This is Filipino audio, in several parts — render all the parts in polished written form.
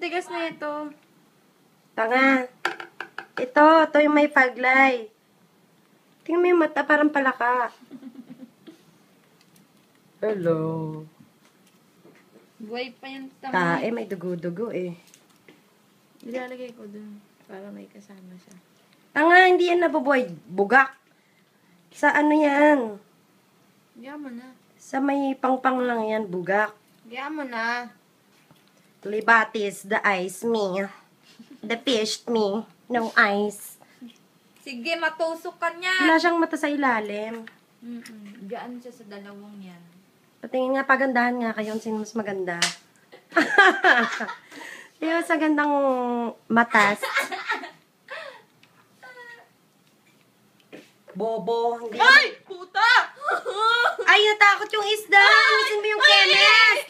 tigas na ito. Tanga. Ito yung may faglay. Tingnan mo yung mata, parang palaka. Hello. Buhay pa yung tama. Tae, may dugo-dugo eh. Ilalagay ko dun para may kasama siya. Tanga, hindi yan nabubuhay. Bugak. Sa ano yan? Diyan mo na. Sa may pangpang lang yan, bugak. Diyan mo na. Libatis, the ice me. The fish me. No ice. Sige, matusok ka niyan. Wala siyang mata sa ilalim. Diyan siya sa dalawang yan. Patingin nga, pagandahan nga kayo. Sino mas maganda? Di ba sa gandang matas? Bobo. Hindi Ay! Puta! Ay, natakot yung isda. Alisin mo yung Kenneth.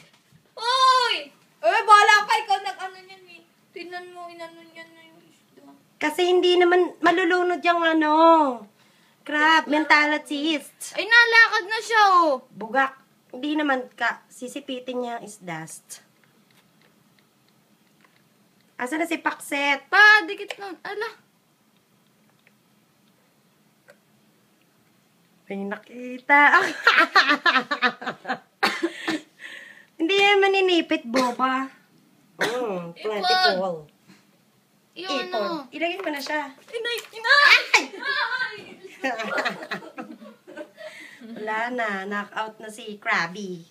Uy! Eh, bahala ka. Ikaw nag-ano niyan eh. Tinan mo, inano niyan na yung isda. Kasi hindi naman malulunod yung ano. Crab, mentalities. Ay, nalakad na siya oh. Bugak. Hindi naman ka. Sisipitin niya is dust. Asa na si Pakset? Pa, dikit na. Ala. May nakita. Hindi naman ninipit, boba. Plentiful. Yung ano. Ilagay mo na siya. Inay! Inay! Wala na. Knockout na si Krabby.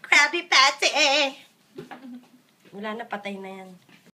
Krabby Patty! Wala na, patay na yan.